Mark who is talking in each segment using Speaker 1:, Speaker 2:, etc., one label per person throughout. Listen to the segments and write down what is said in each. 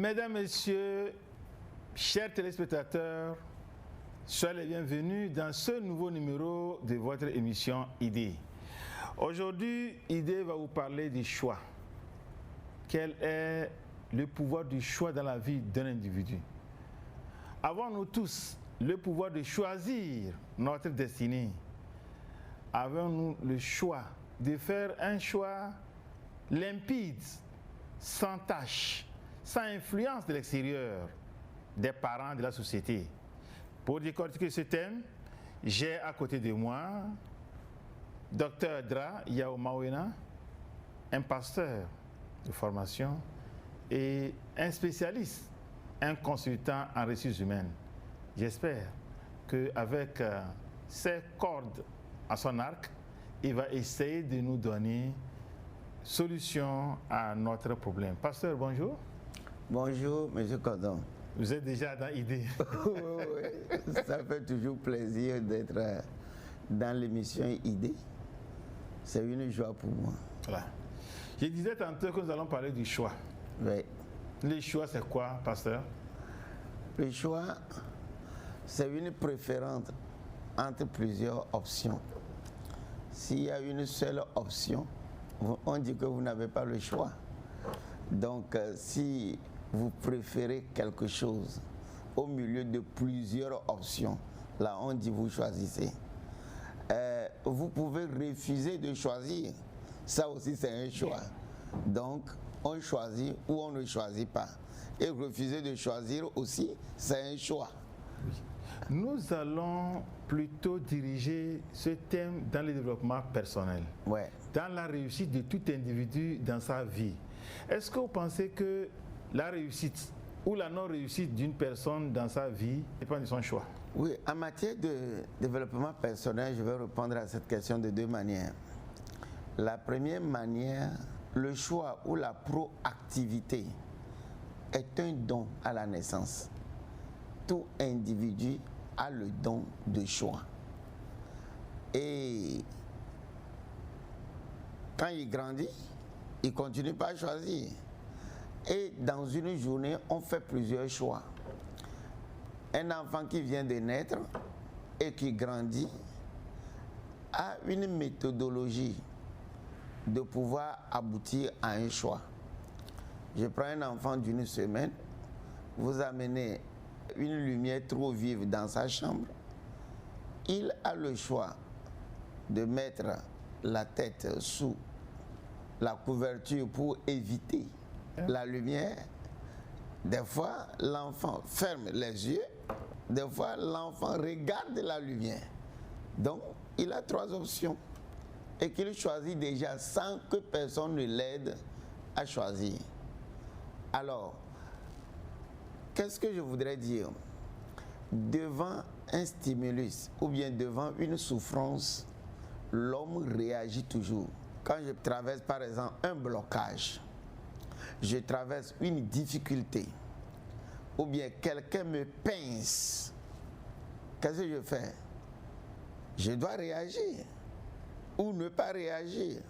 Speaker 1: Mesdames, Messieurs, chers téléspectateurs, soyez les bienvenus dans ce nouveau numéro de votre émission Idée. Aujourd'hui, Idée va vous parler du choix. Quel est le pouvoir du choix dans la vie d'un individu? Avons-nous tous le pouvoir de choisir notre destinée? Avons-nous le choix de faire un choix limpide, sans tâche, sans influence de l'extérieur, des parents, de la société? Pour décortiquer ce thème, j'ai à côté de moi Dr Dra Yaomawena, un pasteur de formation et un spécialiste, un consultant en ressources humaines. J'espère qu'avec ses cordes à son arc, il va essayer de nous donner solution à notre problème. Pasteur, bonjour.
Speaker 2: Bonjour, M. Cordon.
Speaker 1: Vous êtes déjà dans l'idée.
Speaker 2: Oui, ça fait toujours plaisir d'être dans l'émission Idée. C'est une joie pour moi.
Speaker 1: Voilà. Je disais tantôt que nous allons parler du choix.
Speaker 2: Oui.
Speaker 1: Le choix, c'est quoi, pasteur?
Speaker 2: Le choix, c'est une préférence entre plusieurs options. S'il y a une seule option, on dit que vous n'avez pas le choix. Donc, si vous préférez quelque chose au milieu de plusieurs options, là, on dit vous choisissez. Vous pouvez refuser de choisir. Ça aussi, c'est un choix. Donc, on choisit ou on ne choisit pas. Et refuser de choisir aussi, c'est un choix.
Speaker 1: Oui. Nous allons plutôt diriger ce thème dans le développement personnel,
Speaker 2: Ouais.
Speaker 1: dans la réussite de tout individu dans sa vie. Est-ce que vous pensez que la réussite ou la non-réussite d'une personne dans sa vie dépend de son choix?
Speaker 2: Oui, en matière de développement personnel, je vais répondre à cette question de deux manières. La première manière, le choix ou la proactivité est un don à la naissance. Tout individu a le don de choix. Et quand il grandit, il ne continue pas à choisir. Et dans une journée, on fait plusieurs choix. Un enfant qui vient de naître et qui grandit a une méthodologie de pouvoir aboutir à un choix. Je prends un enfant d'une semaine, vous amenez une lumière trop vive dans sa chambre, il a le choix de mettre la tête sous la couverture pour éviter la lumière. Des fois, l'enfant ferme les yeux, des fois, l'enfant regarde la lumière. Donc, il a trois options et qu'il choisit déjà sans que personne ne l'aide à choisir. Alors, qu'est-ce que je voudrais dire? Devant un stimulus ou bien devant une souffrance, l'homme réagit toujours. Quand je traverse par exemple un blocage, je traverse une difficulté, ou bien quelqu'un me pince, qu'est-ce que je fais? Je dois réagir ou ne pas réagir.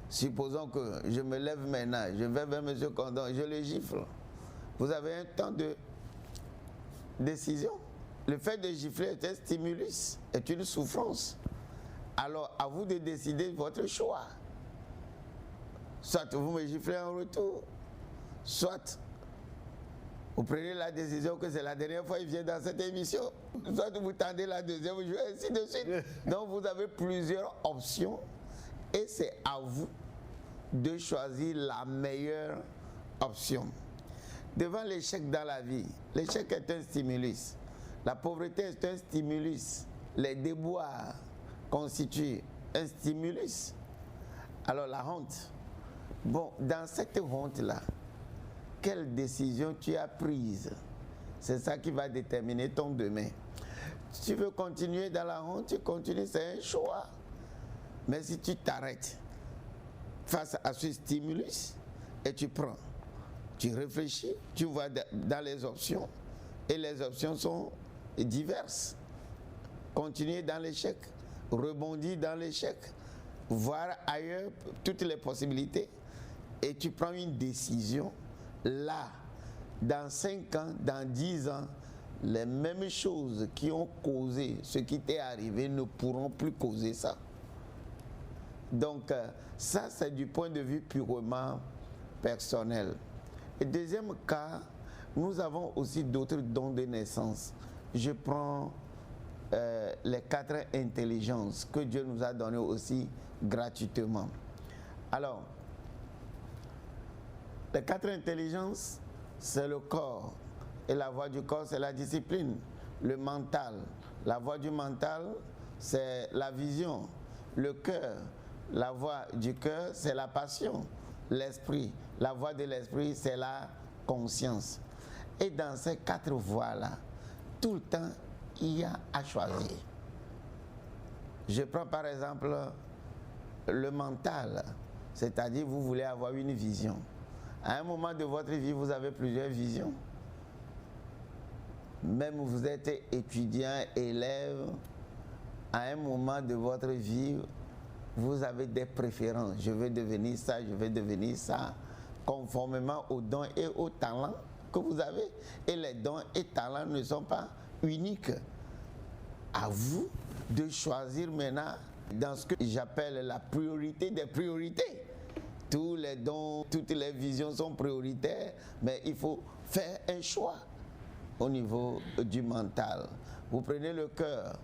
Speaker 2: Supposons que je me lève maintenant, je vais vers M. Condon, je le gifle. Vous avez un temps de décision. Le fait de gifler est un stimulus, est une souffrance. Alors, à vous de décider votre choix. Soit vous me giflez en retour, soit vous prenez la décision que c'est la dernière fois qu'il vient dans cette émission, soit vous tendez la deuxième, et ainsi de suite. Donc, vous avez plusieurs options et c'est à vous de choisir la meilleure option. Devant l'échec dans la vie, l'échec est un stimulus. La pauvreté est un stimulus. Les déboires constituent un stimulus. Alors la honte. Bon, dans cette honte-là, quelle décision tu as prise? C'est ça qui va déterminer ton demain. Si tu veux continuer dans la honte, tu continues, c'est un choix. Mais si tu t'arrêtes face à ce stimulus et tu prends, tu réfléchis, tu vois dans les options et les options sont diverses. Continuer dans l'échec, rebondir dans l'échec, voir ailleurs toutes les possibilités et tu prends une décision. Là, dans 5 ans, dans 10 ans, les mêmes choses qui ont causé ce qui t'est arrivé ne pourront plus causer ça. Donc, ça, c'est du point de vue purement personnel. Et deuxième cas, nous avons aussi d'autres dons de naissance. Je prends les 4 intelligences que Dieu nous a données aussi gratuitement. Alors, les 4 intelligences, c'est le corps. Et la voie du corps, c'est la discipline. Le mental. La voie du mental, c'est la vision. Le cœur. La voie du cœur, c'est la passion. L'esprit. La voie de l'esprit, c'est la conscience. Et dans ces 4 voies-là, tout le temps, il y a à choisir. Je prends par exemple le mental. C'est-à-dire, vous voulez avoir une vision. À un moment de votre vie, vous avez plusieurs visions. Même vous êtes étudiant, élève, à un moment de votre vie, vous avez des préférences. Je veux devenir ça, je veux devenir ça, conformément aux dons et aux talents que vous avez. Et les dons et talents ne sont pas uniques. À vous de choisir maintenant dans ce que j'appelle la priorité des priorités. Tous les dons, toutes les visions sont prioritaires, mais il faut faire un choix au niveau du mental. Vous prenez le cœur,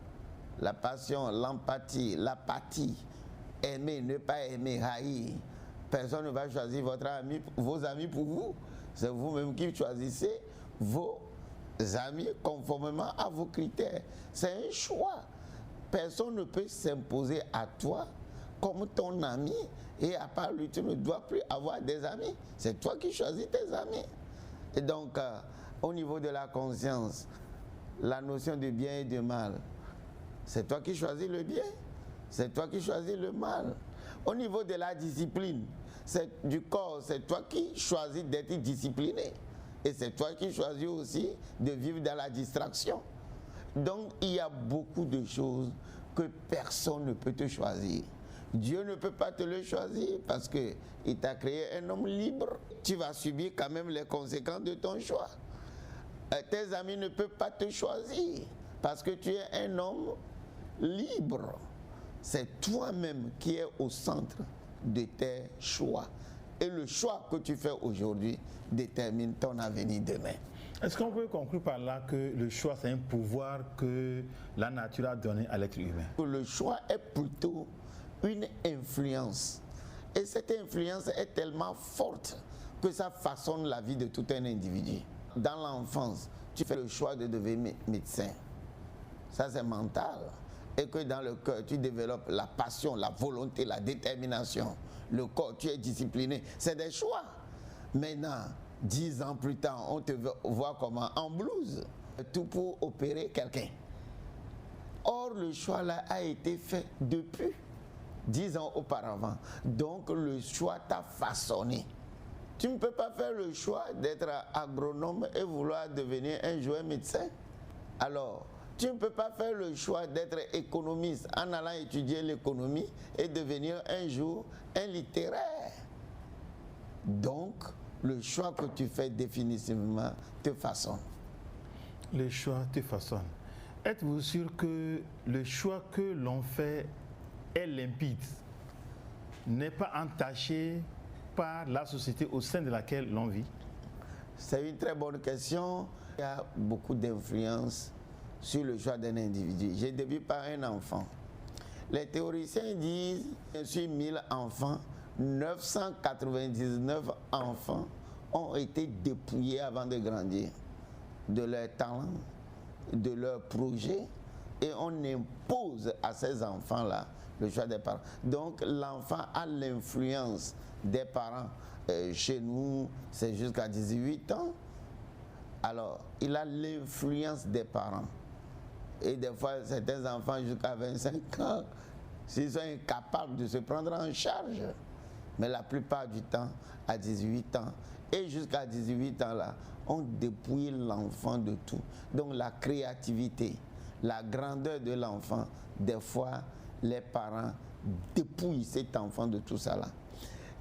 Speaker 2: la passion, l'empathie, l'apathie, aimer, ne pas aimer, haïr. Personne ne va choisir vos amis pour vous. C'est vous-même qui choisissez vos amis conformément à vos critères. C'est un choix. Personne ne peut s'imposer à toi comme ton ami, et à part lui, tu ne dois plus avoir des amis. C'est toi qui choisis tes amis. Et donc, au niveau de la conscience, la notion de bien et de mal, c'est toi qui choisis le bien, c'est toi qui choisis le mal. Au niveau de la discipline, du corps, c'est toi qui choisis d'être discipliné. Et c'est toi qui choisis aussi de vivre dans la distraction. Donc, il y a beaucoup de choses que personne ne peut te choisir. Dieu ne peut pas te le choisir parce qu'il t'a créé un homme libre. Tu vas subir quand même les conséquences de ton choix. Tes amis ne peuvent pas te choisir parce que tu es un homme libre. C'est toi-même qui es au centre de tes choix. Et le choix que tu fais aujourd'hui détermine ton avenir demain.
Speaker 1: Est-ce qu'on peut conclure par là que le choix, c'est un pouvoir que la nature a donné à l'être humain?
Speaker 2: Le choix est plutôt une influence. Et cette influence est tellement forte que ça façonne la vie de tout un individu. Dans l'enfance, tu fais le choix de devenir médecin. Ça, c'est mental. Et que dans le cœur, tu développes la passion, la volonté, la détermination. Le corps, tu es discipliné. C'est des choix. Maintenant, 10 ans plus tard, on te voit comment? En blouse. Tout pour opérer quelqu'un. Or, le choix là a été fait depuis 10 ans auparavant. Donc, le choix t'a façonné. Tu ne peux pas faire le choix d'être agronome et vouloir devenir un jour médecin. Alors, tu ne peux pas faire le choix d'être économiste en allant étudier l'économie et devenir un jour un littéraire. Donc, le choix que tu fais définitivement te façonne.
Speaker 1: Le choix te façonne. Êtes-vous sûr que le choix que l'on fait est limpide, n'est pas entaché par la société au sein de laquelle l'on vit?
Speaker 2: C'est une très bonne question. Il y a beaucoup d'influence sur le choix d'un individu. J'ai débuté par un enfant. Les théoriciens disent que sur 1000 enfants, 999 enfants ont été dépouillés avant de grandir de leur talent, de leur projet, et on impose à ces enfants-là le choix des parents. Donc l'enfant a l'influence des parents. Chez nous, c'est jusqu'à 18 ans. Alors, il a l'influence des parents. Et des fois, certains enfants jusqu'à 25 ans, s'ils sont incapables de se prendre en charge. Mais la plupart du temps, à 18 ans, et jusqu'à 18 ans là, on dépouille l'enfant de tout. Donc la créativité, la grandeur de l'enfant, des fois, les parents dépouillent cet enfant de tout ça là.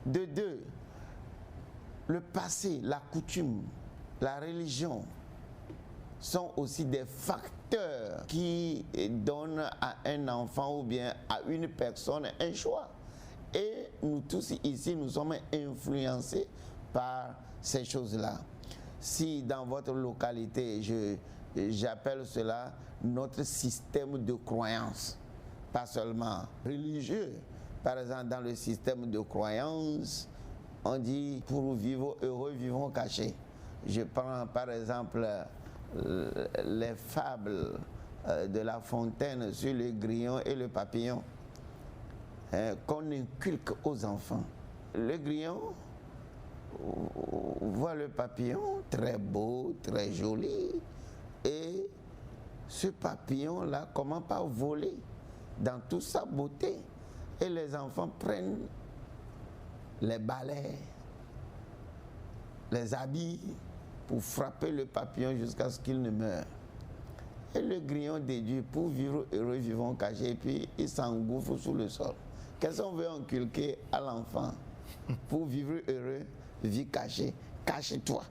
Speaker 2: De deux, le passé, la coutume, la religion sont aussi des facteurs qui donnent à un enfant ou bien à une personne un choix. Et nous tous ici, nous sommes influencés par ces choses-là. Si dans votre localité, j'appelle cela notre système de croyance, pas seulement religieux. Par exemple, dans le système de croyance, on dit pour vivre heureux, vivons cachés. Je prends par exemple les fables de La Fontaine sur le grillon et le papillon qu'on inculque aux enfants. Le grillon voit le papillon très beau, très joli, et ce papillon-là commence par voler dans toute sa beauté. Et les enfants prennent les balais, les habits pour frapper le papillon jusqu'à ce qu'il ne meure. Et le grillon déduit, pour vivre heureux, vivons cachés, et puis il s'engouffre sous le sol. Qu'est-ce qu'on veut inculquer à l'enfant? Pour vivre heureux, vis caché, cache-toi.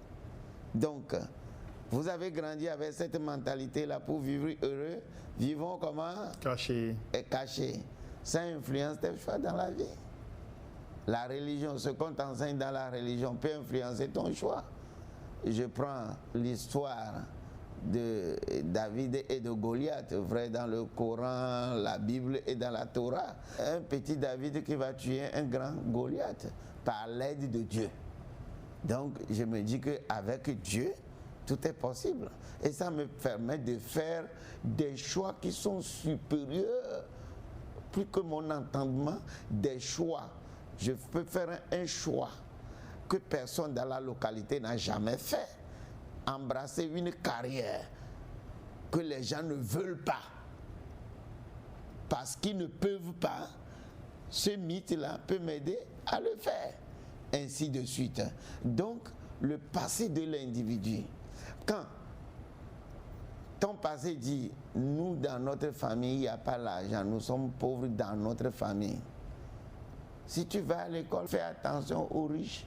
Speaker 2: Donc, vous avez grandi avec cette mentalité-là, pour vivre heureux, vivons comment?
Speaker 1: Caché.
Speaker 2: Et caché. Ça influence tes choix dans la vie. La religion, ce qu'on t'enseigne dans la religion peut influencer ton choix. Je prends l'histoire de David et de Goliath, vrai, dans le Coran, la Bible et dans la Torah. Un petit David qui va tuer un grand Goliath par l'aide de Dieu. Donc je me dis qu'avec Dieu, tout est possible. Et ça me permet de faire des choix qui sont supérieurs, plus que mon entendement, des choix. Je peux faire un choix que personne dans la localité n'a jamais fait. Embrasser une carrière que les gens ne veulent pas parce qu'ils ne peuvent pas. Ce mythe-là peut m'aider à le faire. Ainsi de suite. Donc, le passé de l'individu. Quand ton passé dit, nous dans notre famille, il n'y a pas l'argent, nous sommes pauvres dans notre famille. Si tu vas à l'école, fais attention aux riches.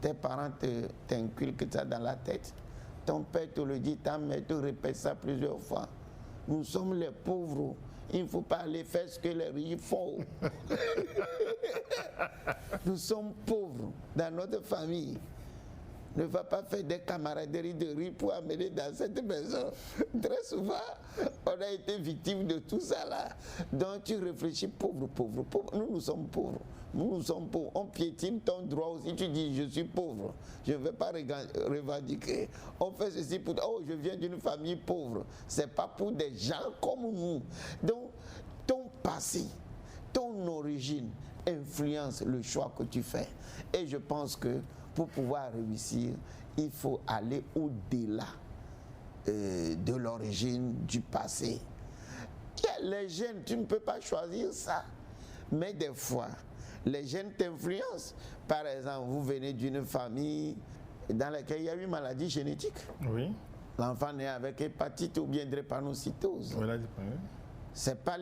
Speaker 2: Tes parents t'inculquent ça dans la tête. Ton père te le dit, ta mère te répète ça plusieurs fois. Nous sommes les pauvres. Il ne faut pas aller faire ce que les riches font. Nous sommes pauvres dans notre famille. Ne va pas faire des camaraderies de riz pour amener dans cette maison. Très souvent, on a été victime de tout ça là. Donc tu réfléchis, pauvre, pauvre, pauvre. Nous sommes pauvres. Nous sommes pauvres. On piétine ton droit aussi. Tu dis, je suis pauvre. Je ne vais pas revendiquer. On fait ceci pour... Oh, je viens d'une famille pauvre. Ce n'est pas pour des gens comme nous. Donc, ton passé, ton origine influence le choix que tu fais. Et je pense que pour pouvoir réussir, il faut aller au-delà de l'origine, du passé. Les gènes, tu ne peux pas choisir ça. Mais des fois, les gènes t'influencent. Par exemple, vous venez d'une famille dans laquelle il y a une maladie génétique.
Speaker 1: Oui.
Speaker 2: L'enfant naît avec hépatite ou bien drépanocytose.
Speaker 1: Oui.
Speaker 2: Ce n'est pas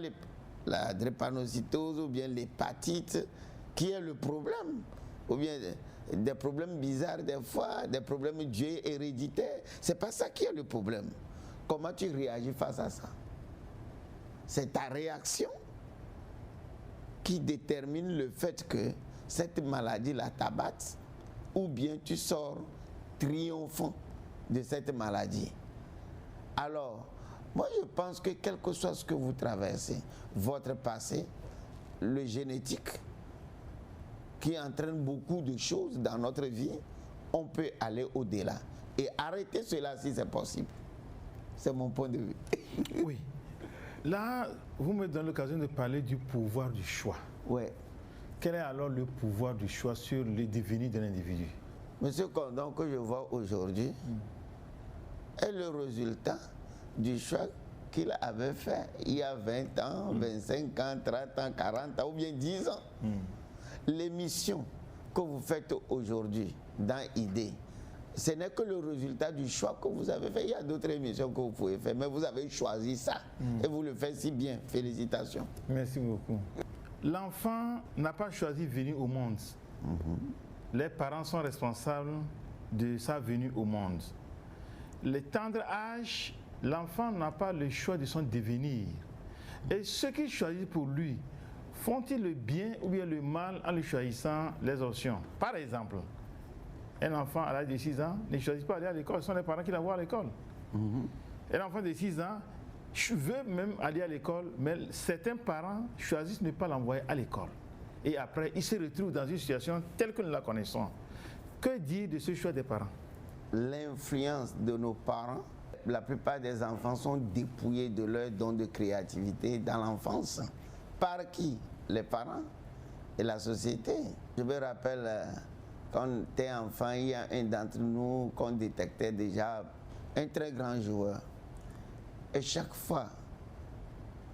Speaker 2: la drépanocytose ou bien l'hépatite qui est le problème. Ou bien des problèmes bizarres des fois, des problèmes dus héréditaires. Ce n'est pas ça qui est le problème. Comment tu réagis face à ça? C'est ta réaction qui détermine le fait que cette maladie-là t'abatte ou bien tu sors triomphant de cette maladie. Alors, moi je pense que quel que soit ce que vous traversez, votre passé, le génétique, qui entraîne beaucoup de choses dans notre vie, on peut aller au-delà. Et arrêter cela si c'est possible. C'est mon point de vue.
Speaker 1: Oui. Là, vous me donnez l'occasion de parler du pouvoir du choix.
Speaker 2: Oui.
Speaker 1: Quel est alors le pouvoir du choix sur le devenir de l'individu?
Speaker 2: Monsieur Condon, que je vois aujourd'hui, est le résultat du choix qu'il avait fait il y a 20 ans, 25 ans, 30 ans, 40 ans ou bien 10 ans. L'émission que vous faites aujourd'hui dans ID, ce n'est que le résultat du choix que vous avez fait. Il y a d'autres émissions que vous pouvez faire, mais vous avez choisi ça et vous le faites si bien. Félicitations.
Speaker 1: Merci beaucoup. L'enfant n'a pas choisi de venir au monde. Les parents sont responsables de sa venue au monde. le tendre âge, l'enfant n'a pas le choix de son devenir. Et ceux qui choisissent pour lui, font-ils le bien ou bien le mal en lui choisissant les options? Par exemple, un enfant à l'âge de 6 ans ne choisit pas d'aller à l'école, ce sont les parents qui l'envoient à l'école. Un enfant de 6 ans veut même aller à l'école, mais certains parents choisissent de ne pas l'envoyer à l'école. Et après, il se retrouve dans une situation telle que nous la connaissons. Que dire de ce choix des parents?
Speaker 2: L'influence de nos parents, la plupart des enfants sont dépouillés de leur don de créativité dans l'enfance. Par qui? Les parents et la société. Je me rappelle, quand j'étais enfant, il y a un d'entre nous qu'on détectait déjà un très grand joueur. Et chaque fois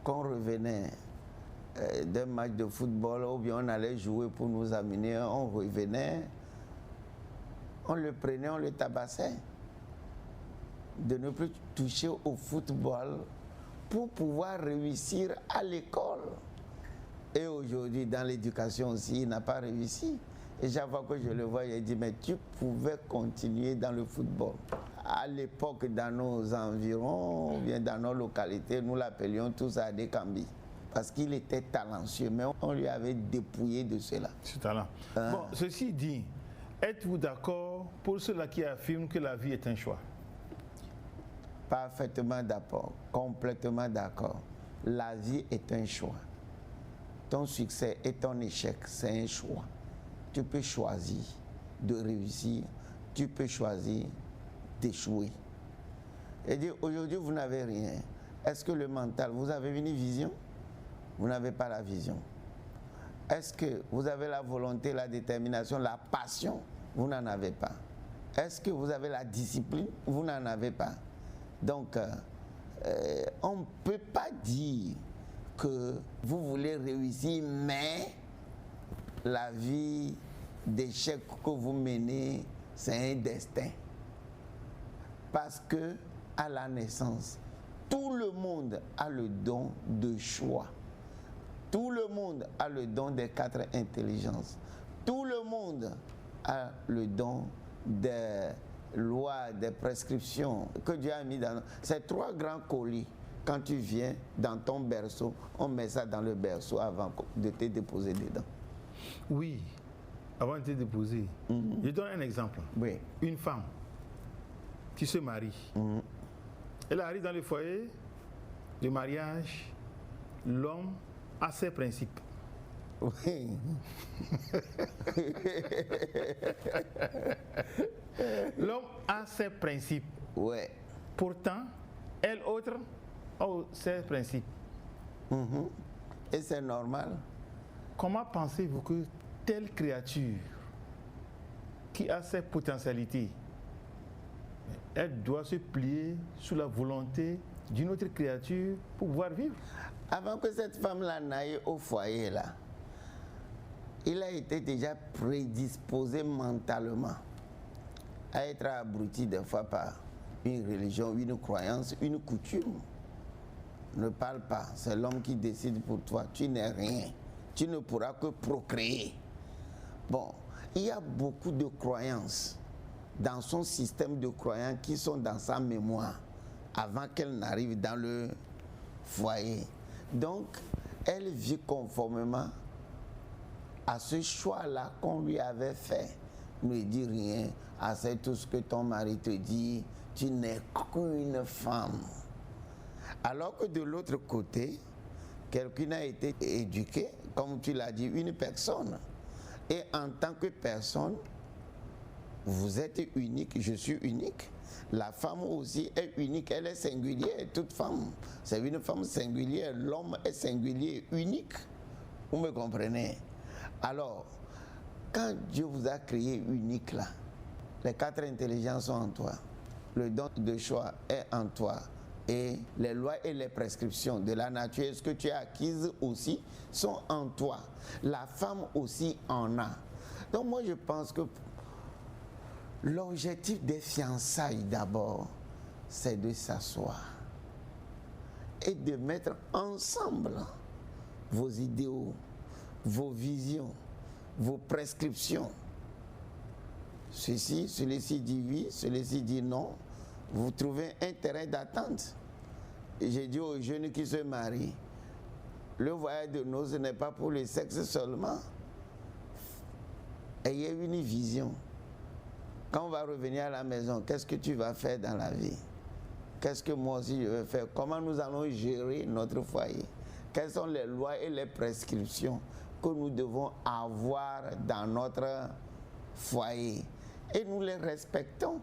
Speaker 2: qu'on revenait d'un match de football ou bien on allait jouer pour nous amener, on revenait, on le prenait, on le tabassait. De ne plus toucher au football pour pouvoir réussir à l'école. Et aujourd'hui, dans l'éducation aussi, il n'a pas réussi. Et chaque fois que je le vois, il dit, mais tu pouvais continuer dans le football. À l'époque, dans nos environs, ou bien dans nos localités, nous l'appelions tous à Adekambi. Parce qu'il était talentueux, mais on lui avait dépouillé de cela.
Speaker 1: Ce talent. Bon, ceci dit, êtes-vous d'accord pour ceux-là qui affirment que la vie est un choix?
Speaker 2: Parfaitement d'accord, complètement d'accord. La vie est un choix. Ton succès et ton échec, c'est un choix. Tu peux choisir de réussir, tu peux choisir d'échouer. Et dire aujourd'hui vous n'avez rien. Est-ce que le mental, vous avez une vision? Vous n'avez pas la vision. Est-ce que vous avez la volonté, la détermination, la passion? Vous n'en avez pas. Est-ce que vous avez la discipline? Vous n'en avez pas. Donc, on ne peut pas dire que vous voulez réussir, mais la vie d'échec que vous menez, c'est un destin. Parce que à la naissance, tout le monde a le don de choix. Tout le monde a le don des 4 intelligences. Tout le monde a le don des lois, des prescriptions que Dieu a mis dans ces 3 grands colis. Quand tu viens dans ton berceau, on met ça dans le berceau avant de te déposer dedans.
Speaker 1: Oui, avant de te déposer. Je donne un exemple.
Speaker 2: Oui.
Speaker 1: Une femme qui se marie. Elle arrive dans le foyer, le mariage, l'homme a ses principes.
Speaker 2: Oui.
Speaker 1: L'homme a ses principes.
Speaker 2: Ouais.
Speaker 1: Pourtant, elle autre a ses principes.
Speaker 2: Et c'est normal.
Speaker 1: Comment pensez-vous que telle créature qui a ses potentialités, elle doit se plier sous la volonté d'une autre créature pour pouvoir vivre?
Speaker 2: Avant que cette femme-là n'aille au foyer, là, il a été déjà prédisposé mentalement à être abruti des fois par une religion, une croyance, une coutume. Ne parle pas, c'est l'homme qui décide pour toi. Tu n'es rien. Tu ne pourras que procréer. Bon, il y a beaucoup de croyances dans son système de croyances qui sont dans sa mémoire avant qu'elle n'arrive dans le foyer. Donc, elle vit conformément à ce choix-là qu'on lui avait fait. Ne dis rien, assez tout ce que ton mari te dit, tu n'es qu'une femme. Alors que de l'autre côté, quelqu'un a été éduqué, comme tu l'as dit, une personne. Et en tant que personne, vous êtes unique, je suis unique. La femme aussi est unique, elle est singulière, toute femme. C'est une femme singulière, l'homme est singulier, unique. Vous me comprenez? Alors, quand Dieu vous a créé unique là, les 4 intelligences sont en toi. Le don de choix est en toi. Et les lois et les prescriptions de la nature, ce que tu as acquises aussi, sont en toi. La femme aussi en a. Donc moi je pense que l'objectif des fiançailles d'abord, c'est de s'asseoir et de mettre ensemble vos idéaux, vos visions, vos prescriptions. Celui-ci dit oui, celui-ci dit non. vous trouvez un terrain d'attente. J'ai dit aux jeunes qui se marient, le voyage de noces n'est pas pour le sexe seulement. Ayez une vision. Quand on va revenir à la maison, qu'est-ce que tu vas faire dans la vie? Qu'est-ce que moi aussi je vais faire? Comment nous allons gérer notre foyer? Quelles sont les lois et les prescriptions que nous devons avoir dans notre foyer? Et nous les respectons.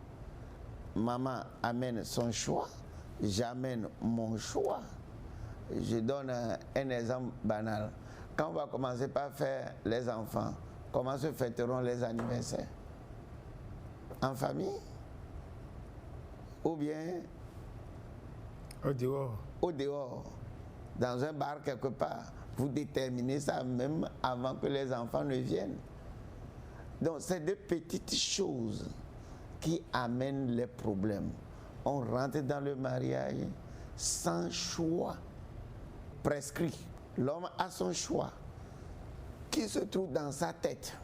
Speaker 2: Maman amène son choix, j'amène mon choix. Je donne un exemple banal. Quand on va commencer par faire les enfants, comment se fêteront les anniversaires? En famille? Ou bien
Speaker 1: au dehors?
Speaker 2: Au dehors, dans un bar quelque part. Vous déterminez ça même avant que les enfants ne viennent. Donc c'est des petites choses qui amènent les problèmes. On rentre dans le mariage sans choix prescrit. L'homme a son choix qui se trouve dans sa tête.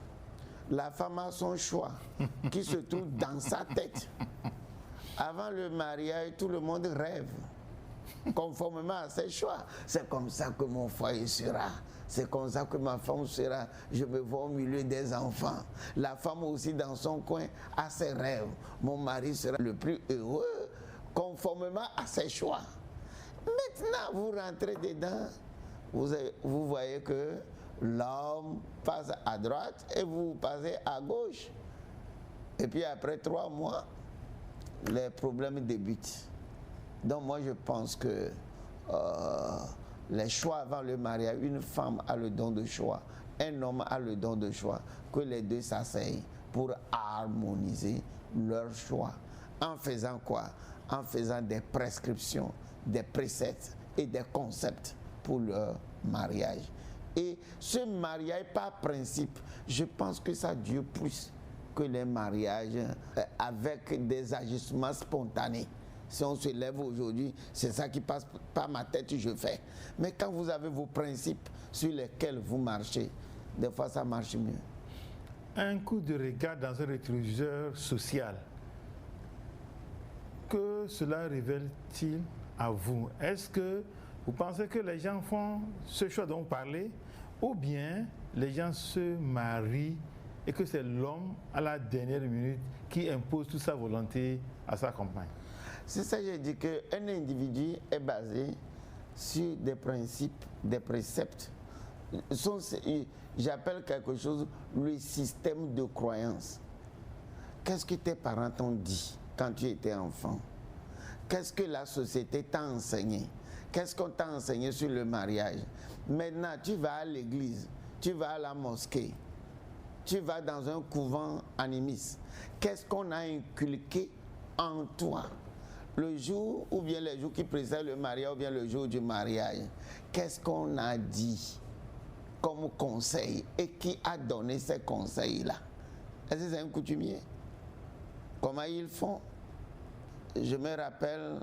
Speaker 2: La femme a son choix qui se trouve dans sa tête. Avant le mariage, tout le monde rêve conformément à ses choix. C'est comme ça que mon foyer sera. C'est comme ça que ma femme sera. Je me vois au milieu des enfants. La femme aussi dans son coin a ses rêves. Mon mari sera le plus heureux conformément à ses choix. Maintenant, vous rentrez dedans, vous voyez que l'homme passe à droite et vous passez à gauche. Et puis après 3 mois, les problèmes débutent. Donc moi je pense que les choix avant le mariage, une femme a le don de choix, un homme a le don de choix, que les deux s'asseyent pour harmoniser leurs choix. En faisant quoi? En faisant des prescriptions, des préceptes et des concepts pour leur mariage. Et ce mariage par principe, je pense que ça dure plus que les mariages avec des ajustements spontanés. Si on se lève aujourd'hui, c'est ça qui passe par ma tête, je fais. Mais quand vous avez vos principes sur lesquels vous marchez, des fois ça marche mieux.
Speaker 1: Un coup de regard dans un rétroviseur social, que cela révèle-t-il à vous? Est-ce que vous pensez que les gens font ce choix dont vous parlez, ou bien les gens se marient et que c'est l'homme à la dernière minute qui impose toute sa volonté à sa compagne?
Speaker 2: C'est ça que j'ai dit, qu'un individu est basé sur des principes, des préceptes. J'appelle quelque chose le système de croyance. Qu'est-ce que tes parents t'ont dit quand tu étais enfant? Qu'est-ce que la société t'a enseigné? Qu'est-ce qu'on t'a enseigné sur le mariage? Maintenant, tu vas à l'église, tu vas à la mosquée, tu vas dans un couvent animiste. Qu'est-ce qu'on a inculqué en toi? Le jour ou bien les jours qui précèdent le mariage ou bien le jour du mariage, qu'est-ce qu'on a dit comme conseil et qui a donné ces conseils-là? Est-ce que c'est un coutumier? Comment ils font? Je me rappelle,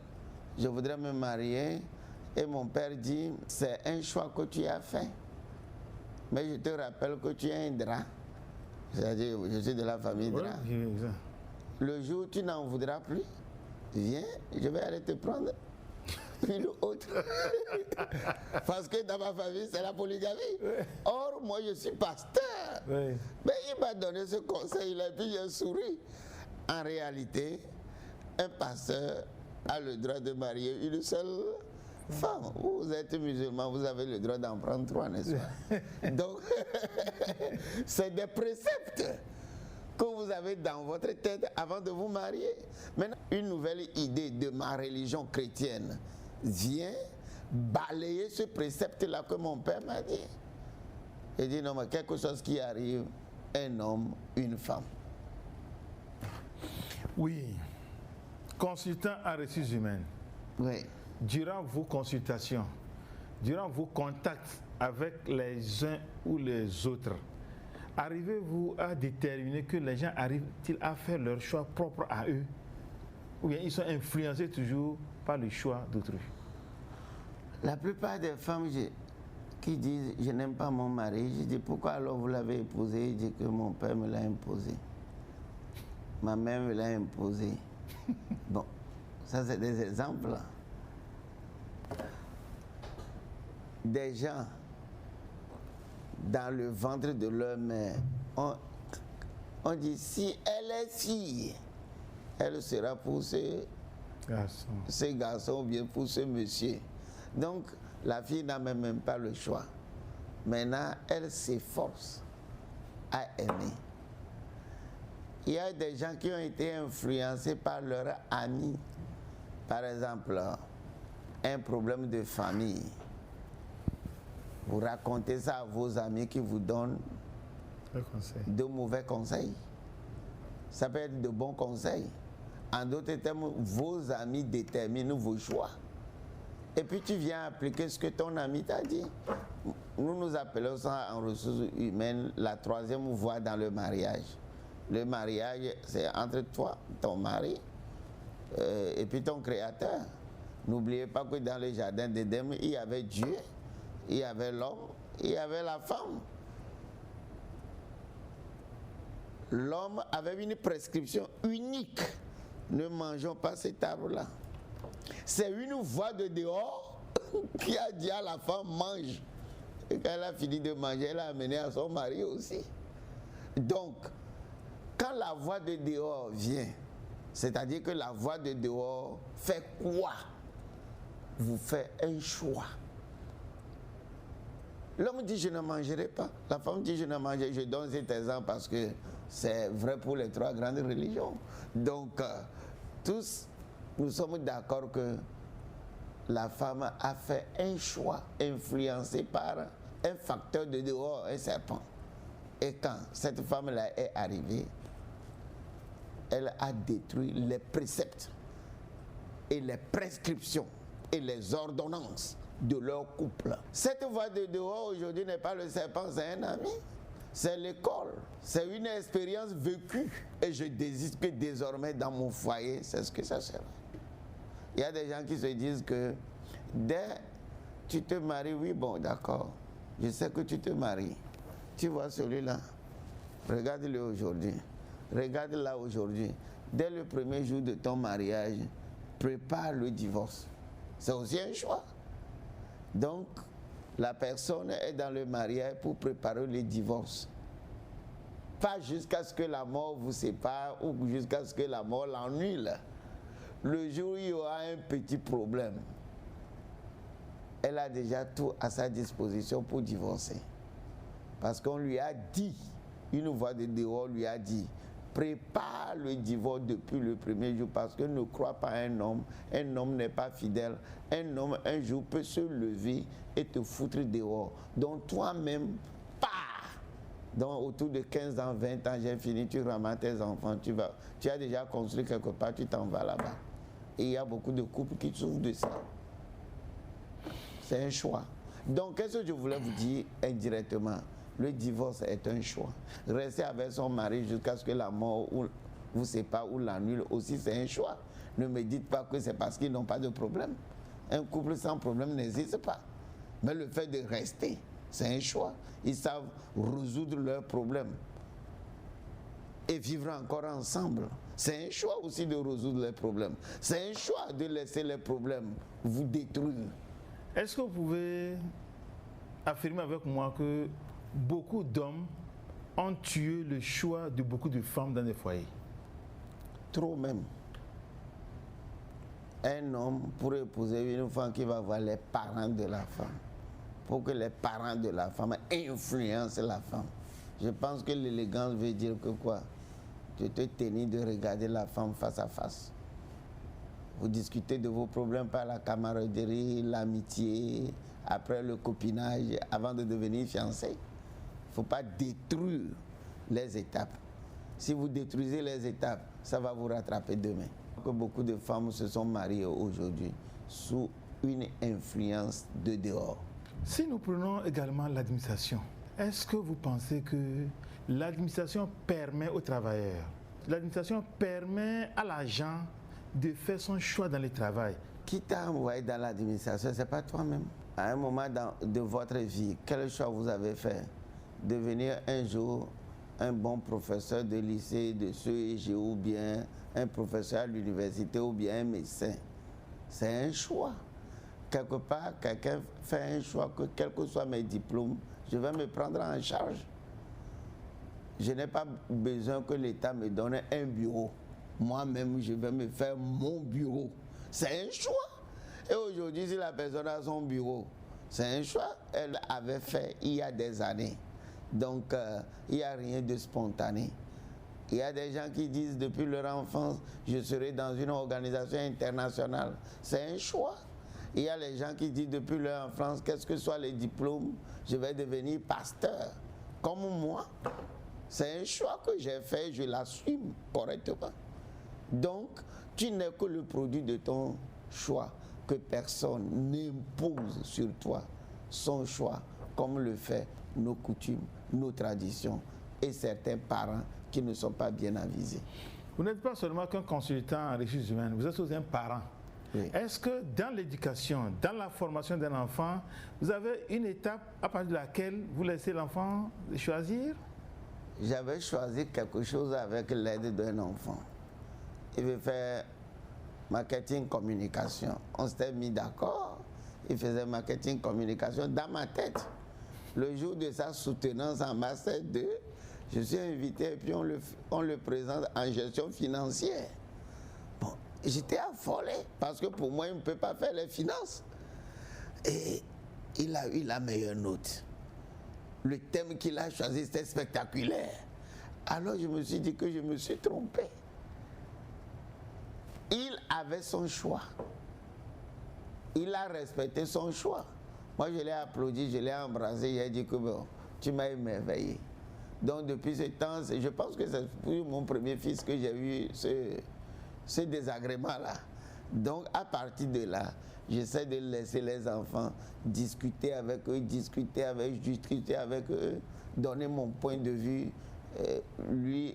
Speaker 2: je voudrais me marier et mon père dit, c'est un choix que tu as fait. Mais je te rappelle que tu es un drap. C'est-à-dire, je suis de la famille drap. Le jour où tu n'en voudras plus, viens, je vais aller te prendre une autre. Parce que dans ma famille, c'est la polygamie. Or, moi, je suis pasteur. Mais il m'a donné ce conseil-là et puis j'ai souri. En réalité, un pasteur a le droit de marier une seule femme. Vous êtes musulman, vous avez le droit d'en prendre 3, n'est-ce pas? Donc, c'est des préceptes que vous avez dans votre tête avant de vous marier. Maintenant, une nouvelle idée de ma religion chrétienne vient balayer ce précepte-là que mon père m'a dit. Il dit non, mais quelque chose qui arrive, un homme, une femme.
Speaker 1: Oui. Consultant en ressources humaines.
Speaker 2: Oui.
Speaker 1: Durant vos consultations, durant vos contacts avec les uns ou les autres, arrivez-vous à déterminer que les gens arrivent-ils à faire leur choix propre à eux? Ou bien ils sont influencés toujours par le choix d'autrui?
Speaker 2: La plupart des femmes qui disent « je n'aime pas mon mari », je dis « pourquoi alors vous l'avez épousé ?» Il dit que mon père me l'a imposé. Ma mère me l'a imposé. Bon, Ça, c'est des exemples. Des gens, dans le ventre de leur mère, on dit, si elle est fille, elle sera pour ce garçon ou bien pour ce monsieur. Donc, la fille n'a même pas le choix. Maintenant, elle s'efforce à aimer. Il y a des gens qui ont été influencés par leurs amis. Par exemple, un problème de famille. Vous racontez ça à vos amis qui vous donnent de mauvais conseils. Ça peut être de bons conseils. En d'autres termes, vos amis déterminent vos choix. Et puis tu viens appliquer ce que ton ami t'a dit. Nous appelons ça en ressources humaines la troisième voie dans le mariage. Le mariage, c'est entre toi, ton mari, et puis ton créateur. N'oubliez pas que dans le jardin d'Éden, il y avait Dieu, il y avait l'homme, il y avait la femme. L'homme avait une prescription unique. Ne mangeons pas cet arbre-là. C'est une voix de dehors qui a dit à la femme, mange. Et quand elle a fini de manger, elle a amené à son mari aussi. Donc, quand la voix de dehors vient, c'est-à-dire que la voix de dehors fait quoi? Vous faites un choix. L'homme dit, je ne mangerai pas. La femme dit, je ne mangerai. Je donne cet exemple parce que c'est vrai pour les trois grandes religions. Donc, tous, nous sommes d'accord que la femme a fait un choix influencé par un facteur de dehors, un serpent. Et quand cette femme-là est arrivée, elle a détruit les préceptes et les prescriptions et les ordonnances de leur couple. Cette voix de dehors aujourd'hui n'est pas le serpent, c'est un ami. C'est l'école. C'est une expérience vécue. Et je désire que désormais dans mon foyer, c'est ce que ça sera. Il y a des gens qui se disent que dès que tu te maries, oui, bon, d'accord. Je sais que tu te maries. Tu vois celui-là. Regarde-le aujourd'hui. Regarde-la aujourd'hui. Dès le premier jour de ton mariage, prépare le divorce. C'est aussi un choix. Donc, la personne est dans le mariage pour préparer le divorce. Pas jusqu'à ce que la mort vous sépare ou jusqu'à ce que la mort l'ennuie. Le jour où il y aura un petit problème, elle a déjà tout à sa disposition pour divorcer. Parce qu'on lui a dit, une voix de dehors lui a dit, prépare le divorce depuis le premier jour parce que ne crois pas à un homme n'est pas fidèle. Un homme, un jour, peut se lever et te foutre dehors. Donc toi-même, pars. Donc autour de 15 ans, 20 ans, j'ai fini, tu ramasses tes enfants, tu as déjà construit quelque part, tu t'en vas là-bas. Et il y a beaucoup de couples qui souffrent de ça. C'est un choix. Donc qu'est-ce que je voulais vous dire indirectement? Le divorce est un choix. Rester avec son mari jusqu'à ce que la mort vous sépare ou l'annule aussi, c'est un choix. Ne me dites pas que c'est parce qu'ils n'ont pas de problème. Un couple sans problème n'existe pas. Mais le fait de rester, c'est un choix. Ils savent résoudre leurs problèmes et vivre encore ensemble. C'est un choix aussi de résoudre les problèmes. C'est un choix de laisser les problèmes vous détruire.
Speaker 1: Est-ce que vous pouvez affirmer avec moi que beaucoup d'hommes ont tué le choix de beaucoup de femmes dans les foyers?
Speaker 2: Trop même. Un homme pour épouser une femme qui va voir les parents de la femme, pour que les parents de la femme influencent la femme. Je pense que l'élégance veut dire que quoi? Tu te tenir de regarder la femme face à face. Vous discutez de vos problèmes par la camaraderie, l'amitié, après le copinage, avant de devenir fiancé. Il ne faut pas détruire les étapes. Si vous détruisez les étapes, ça va vous rattraper demain. Que beaucoup de femmes se sont mariées aujourd'hui sous une influence de dehors.
Speaker 1: Si nous prenons également l'administration, est-ce que vous pensez que l'administration permet aux travailleurs, l'administration permet à l'agent de faire son choix dans le travail?
Speaker 2: Qui t'a envoyé dans l'administration, ce n'est pas toi-même. À un moment de votre vie, quel choix vous avez fait? Devenir un jour un bon professeur de lycée, de CEG, ou bien un professeur à l'université, ou bien un médecin. C'est un choix. Quelque part, quelqu'un fait un choix que, quels que soient mes diplômes, je vais me prendre en charge. Je n'ai pas besoin que l'État me donne un bureau. Moi-même, je vais me faire mon bureau. C'est un choix. Et aujourd'hui, si la personne a son bureau, c'est un choix qu'elle avait fait il y a des années. Donc, il n'y a rien de spontané. Il y a des gens qui disent depuis leur enfance, je serai dans une organisation internationale. C'est un choix. Il y a les gens qui disent depuis leur enfance, qu'est-ce que soient les diplômes, je vais devenir pasteur. Comme moi. C'est un choix que j'ai fait, je l'assume correctement. Donc, tu n'es que le produit de ton choix, que personne n'impose sur toi son choix, comme le fait nos coutumes, nos traditions et certains parents qui ne sont pas bien avisés.
Speaker 1: Vous n'êtes pas seulement qu'un consultant en ressources humaines, vous êtes aussi un parent. Oui. Est-ce que dans l'éducation, dans la formation d'un enfant, vous avez une étape à partir de laquelle vous laissez l'enfant choisir?
Speaker 2: J'avais choisi quelque chose avec l'aide d'un enfant. Il veut faire marketing communication. On s'était mis d'accord. Il faisait marketing communication dans ma tête. Le jour de sa soutenance en master 2, je suis invité et puis on le présente en gestion financière. Bon, j'étais affolé parce que pour moi, il ne peut pas faire les finances. Et il a eu la meilleure note. Le thème qu'il a choisi, c'était spectaculaire. Alors je me suis dit que je me suis trompé. Il avait son choix. Il a respecté son choix. Moi, je l'ai applaudi, je l'ai embrassé, il a dit que bon, tu m'as émerveillé. Donc depuis ce temps, je pense que c'est pour mon premier fils que j'ai eu ce désagrément-là. Donc à partir de là, j'essaie de laisser les enfants discuter avec eux, discuter avec eux, donner mon point de vue, lui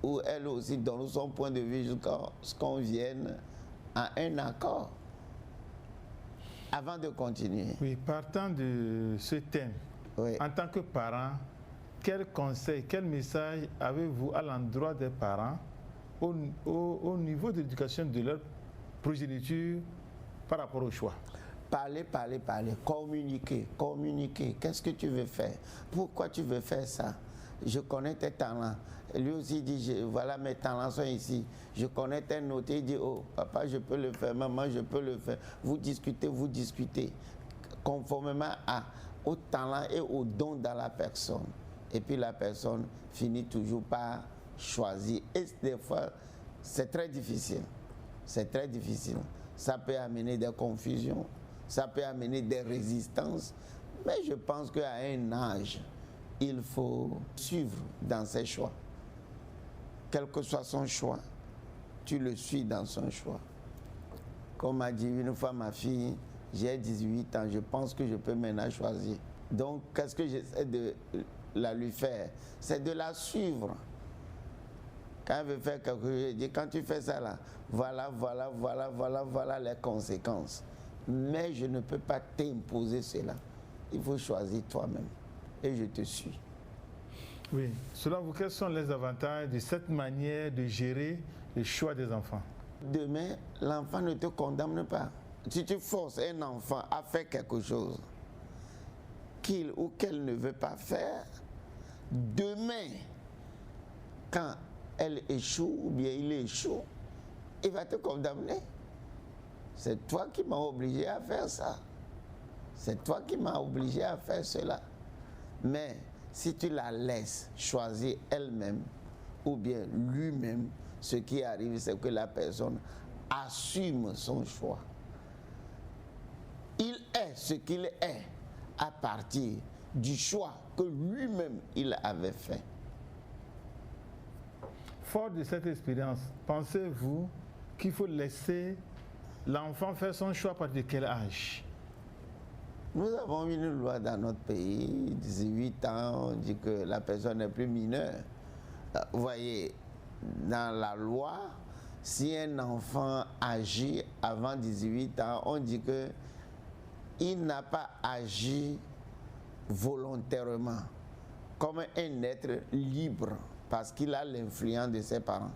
Speaker 2: ou elle aussi donne son point de vue jusqu'à ce qu'on vienne à un accord. Avant de continuer.
Speaker 1: Oui, partant de ce thème, oui. En tant que parent, quel conseil, quel message avez-vous à l'endroit des parents au niveau de l'éducation de leur progéniture par rapport au choix?
Speaker 2: Parler, communiquer. Qu'est-ce que tu veux faire? Pourquoi tu veux faire ça? Je connais tes talents. Lui aussi dit, voilà mes talents sont ici. Je connais tes notes. Il dit, oh papa, je peux le faire, maman, je peux le faire. Vous discutez. Conformément au talent et au don dans la personne. Et puis la personne finit toujours par choisir. Et des fois, c'est très difficile. C'est très difficile. Ça peut amener des confusions, ça peut amener des résistances. Mais je pense qu'à un âge, il faut suivre dans ses choix. Quel que soit son choix, tu le suis dans son choix. Comme m'a dit une fois ma fille, j'ai 18 ans, je pense que je peux maintenant choisir. Donc, qu'est-ce que j'essaie de la lui faire? C'est de la suivre. Quand elle veut faire quelque chose, je dis, quand tu fais ça là, voilà les conséquences. Mais je ne peux pas t'imposer cela. Il faut choisir toi-même. Et je te suis.
Speaker 1: Oui. Selon vous, quels sont les avantages de cette manière de gérer le choix des enfants?
Speaker 2: Demain, l'enfant ne te condamne pas. Si tu forces un enfant à faire quelque chose qu'il ou qu'elle ne veut pas faire, demain, quand elle échoue ou bien il échoue, il va te condamner. C'est toi qui m'as obligé à faire ça. C'est toi qui m'as obligé à faire cela. Mais si tu la laisses choisir elle-même ou bien lui-même, ce qui arrive, c'est que la personne assume son choix. Il est ce qu'il est à partir du choix que lui-même il avait fait.
Speaker 1: Fort de cette expérience, pensez-vous qu'il faut laisser l'enfant faire son choix à partir de quel âge?
Speaker 2: Nous avons une loi dans notre pays, 18 ans, on dit que la personne n'est plus mineure. Vous voyez, dans la loi, si un enfant agit avant 18 ans, on dit qu'il n'a pas agi volontairement. comme un être libre parce qu'il a l'influence de ses parents.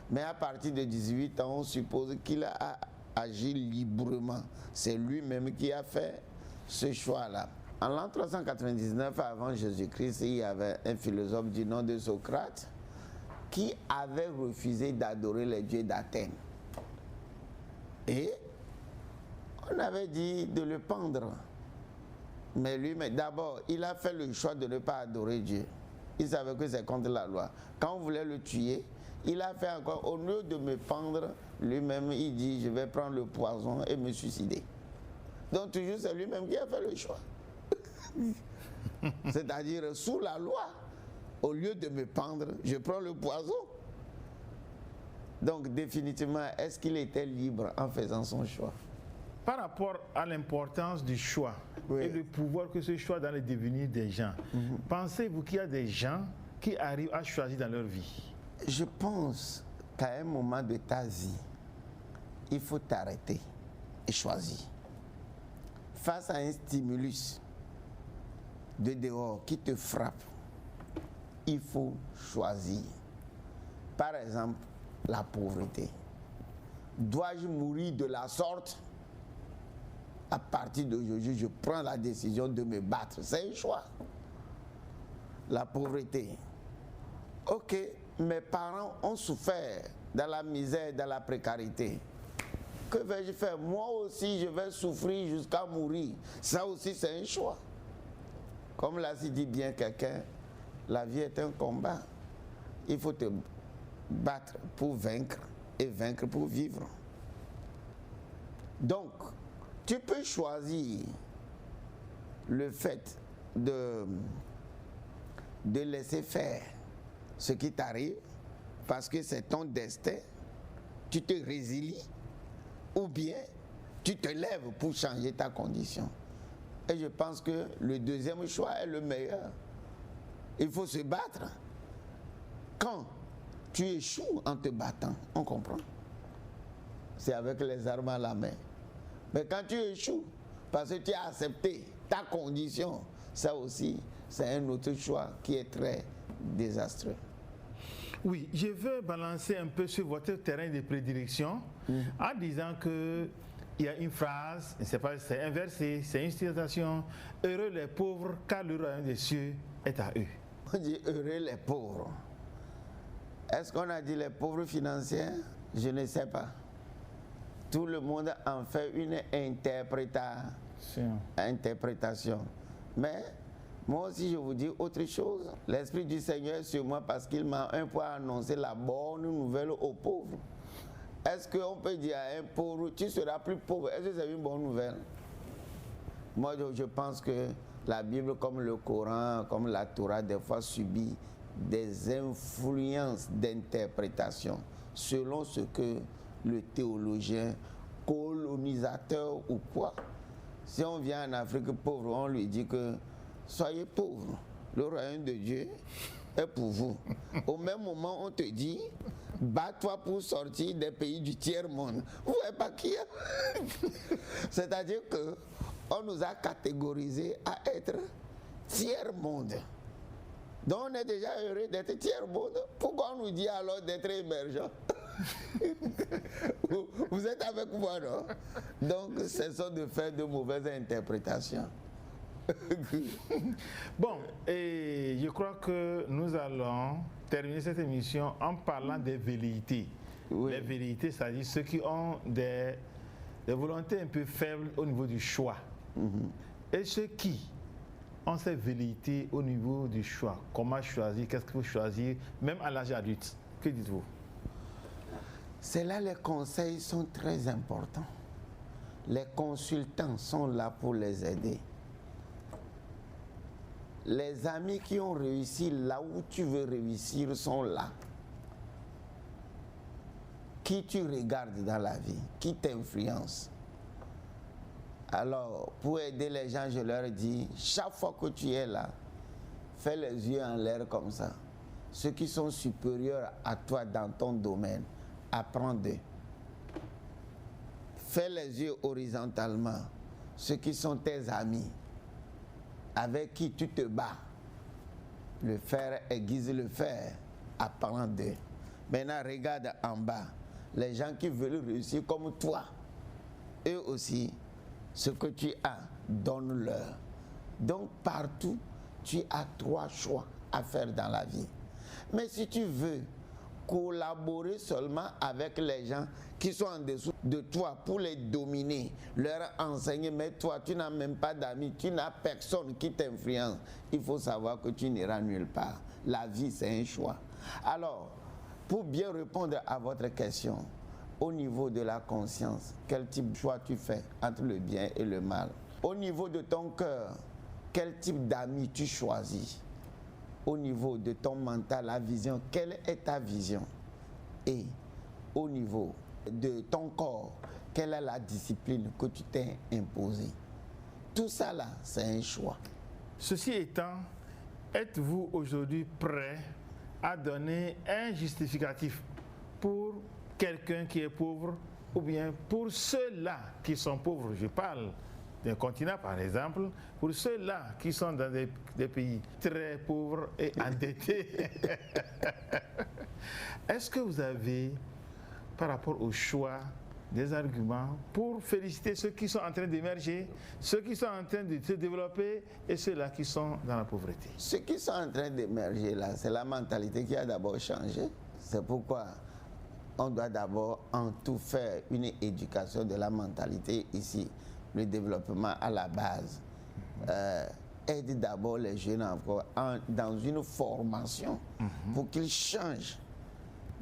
Speaker 2: Mais à partir de 18 ans, on suppose qu'il a agi librement. C'est lui-même qui a fait ce choix-là. En l'an 399 avant Jésus-Christ, il y avait un philosophe du nom de Socrate qui avait refusé d'adorer les dieux d'Athènes. Et on avait dit de le pendre. Mais lui, d'abord, il a fait le choix de ne pas adorer Dieu. Il savait que c'est contre la loi. Quand on voulait le tuer, il a fait encore, au lieu de me pendre, lui-même, il dit, je vais prendre le poison et me suicider. Donc toujours, c'est lui-même qui a fait le choix. C'est-à-dire, sous la loi, au lieu de me pendre, je prends le poison. Donc définitivement, est-ce qu'il était libre en faisant son choix?
Speaker 1: Par rapport à l'importance du choix et le pouvoir que ce choix dans le devenir des gens, pensez-vous qu'il y a des gens qui arrivent à choisir dans leur vie?
Speaker 2: Je pense qu'à un moment de ta vie, il faut t'arrêter et choisir. Face à un stimulus de dehors qui te frappe, il faut choisir. Par exemple, la pauvreté. Dois-je mourir de la sorte? À partir d'aujourd'hui, je prends la décision de me battre. C'est un choix. La pauvreté. Ok, mes parents ont souffert dans la misère, dans la précarité. Que vais-je faire? Moi aussi, je vais souffrir jusqu'à mourir. Ça aussi, c'est un choix. Comme l'a dit bien quelqu'un, la vie est un combat. Il faut te battre pour vaincre et vaincre pour vivre. Donc, tu peux choisir le fait de laisser faire ce qui t'arrive parce que c'est ton destin, tu te résilies, ou bien tu te lèves pour changer ta condition. Et je pense que le deuxième choix est le meilleur. Il faut se battre. Quand tu échoues en te battant, on comprend. C'est avec les armes à la main. Mais quand tu échoues, parce que tu as accepté ta condition, ça aussi, c'est un autre choix qui est très désastreux.
Speaker 1: Oui, je veux balancer un peu sur votre terrain de prédilection en disant que il y a une phrase, je ne sais pas si c'est un verset, c'est une citation, « Heureux les pauvres, car le royaume des cieux est à eux. »
Speaker 2: On dit « heureux les pauvres ». Est-ce qu'on a dit les pauvres financiers? Je ne sais pas. Tout le monde en fait une interprétation. Mais moi aussi, je vous dis autre chose. L'Esprit du Seigneur est sur moi parce qu'il m'a un peu annoncé la bonne nouvelle aux pauvres. Est-ce qu'on peut dire à un pauvre, tu seras plus pauvre? Est-ce que c'est une bonne nouvelle? Moi, je pense que la Bible, comme le Coran, comme la Torah, des fois subit des influences d'interprétation selon ce que le théologien, colonisateur ou quoi. Si on vient en Afrique pauvre, on lui dit que soyez pauvres, le royaume de Dieu est pour vous. Au même moment, on te dit, bats-toi pour sortir des pays du tiers-monde. Vous voyez pas qui est? C'est-à-dire que on nous a catégorisés à être tiers-monde. Donc on est déjà heureux d'être tiers-monde. Pourquoi on nous dit alors d'être émergent? Vous êtes avec moi, non? Donc cessons de faire de mauvaises interprétations.
Speaker 1: Bon, et je crois que nous allons terminer cette émission en parlant des velléités. Oui. Les velléités, c'est-à-dire ceux qui ont des volontés un peu faibles au niveau du choix. Et ceux qui ont ces velléités au niveau du choix. Comment choisir? Qu'est-ce qu'il faut choisir? Même à l'âge adulte. Que dites-vous?
Speaker 2: C'est là les conseils sont très importants. Les consultants sont là pour les aider. Les amis qui ont réussi là où tu veux réussir sont là. Qui tu regardes dans la vie, qui t'influence. Alors, pour aider les gens, je leur dis, chaque fois que tu es là, fais les yeux en l'air comme ça. Ceux qui sont supérieurs à toi dans ton domaine, apprends d'eux. Fais les yeux horizontalement. Ceux qui sont tes amis, avec qui tu te bats, Le fer aiguise le fer, apparent d'eux. Maintenant, regarde en bas. Les gens qui veulent réussir comme toi, eux aussi, ce que tu as, donne-leur. Donc, partout, tu as 3 choix à faire dans la vie. Mais si tu veux collaborer seulement avec les gens qui sont en dessous de toi pour les dominer, leur enseigner, mais toi, tu n'as même pas d'amis, tu n'as personne qui t'influence, il faut savoir que tu n'iras nulle part. La vie, c'est un choix. Alors, pour bien répondre à votre question, au niveau de la conscience, quel type de choix tu fais entre le bien et le mal? Au niveau de ton cœur, quel type d'amis tu choisis? Au niveau de ton mental, la vision, quelle est ta vision? Et au niveau de ton corps, quelle est la discipline que tu t'es imposée? Tout ça là, c'est un choix.
Speaker 1: Ceci étant, êtes-vous aujourd'hui prêt à donner un justificatif pour quelqu'un qui est pauvre ou bien pour ceux-là qui sont pauvres? Je parle d'un continent par exemple, pour ceux-là qui sont dans des pays très pauvres et endettés. Est-ce que vous avez, par rapport au choix, des arguments pour féliciter ceux qui sont en train d'émerger, ceux qui sont en train de se développer et ceux-là qui sont dans la pauvreté?
Speaker 2: Ceux qui sont en train d'émerger là, c'est la mentalité qui a d'abord changé. C'est pourquoi on doit d'abord en tout faire une éducation de la mentalité ici. Le développement à la base aide d'abord les jeunes encore dans une formation pour qu'ils changent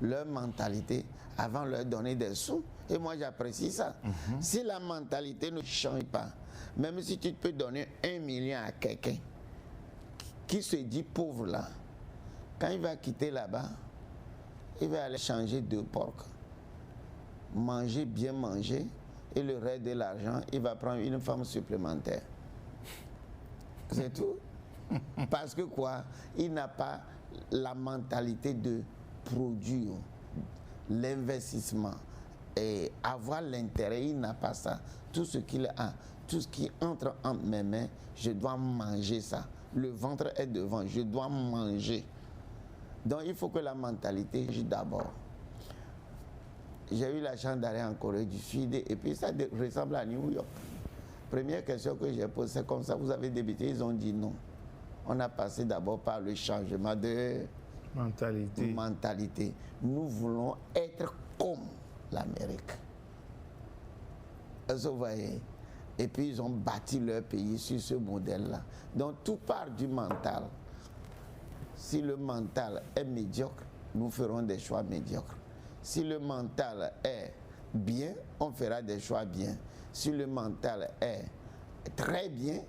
Speaker 2: leur mentalité avant de leur donner des sous. Et moi j'apprécie ça. Si la mentalité ne change pas, même si tu peux donner 1 million à quelqu'un qui se dit pauvre là, quand il va quitter là-bas, il va aller changer 2 porcs, manger, bien manger, et le reste de l'argent, il va prendre une femme supplémentaire. C'est tout. Parce que quoi? Il n'a pas la mentalité de produire, l'investissement et avoir l'intérêt, il n'a pas ça. Tout ce qu'il a, tout ce qui entre entre mes mains, je dois manger ça. Le ventre est devant, je dois manger. Donc il faut que la mentalité agisse d'abord. J'ai eu la chance d'aller en Corée du Sud et puis ça ressemble à New York. Première question que j'ai posée, c'est comme ça, vous avez débuté? Ils ont dit non. On a passé d'abord par le changement de mentalité. Nous voulons être comme l'Amérique. Vous voyez? Et puis ils ont bâti leur pays sur ce modèle-là. Donc tout part du mental. Si le mental est médiocre, nous ferons des choix médiocres. Si le mental est bien, on fera des choix bien. Si le mental est très bien,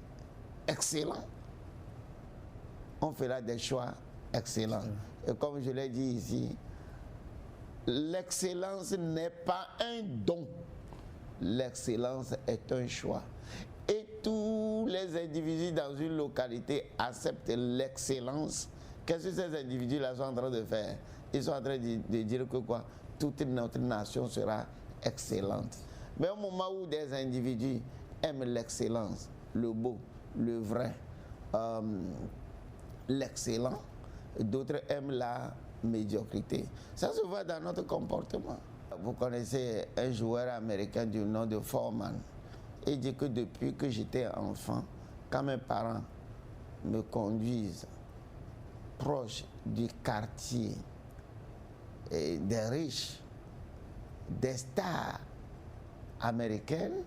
Speaker 2: excellent, on fera des choix excellents. Et comme je l'ai dit ici, l'excellence n'est pas un don. L'excellence est un choix. Et tous les individus dans une localité acceptent l'excellence. Qu'est-ce que ces individus-là sont en train de faire? Ils sont en train de dire que quoi? Toute notre nation sera excellente. Mais au moment où des individus aiment l'excellence, le beau, le vrai, l'excellent, d'autres aiment la médiocrité. Ça se voit dans notre comportement. Vous connaissez un joueur américain du nom de Foreman. Il dit que depuis que j'étais enfant, quand mes parents me conduisent proche du quartier et des riches, des stars américaines,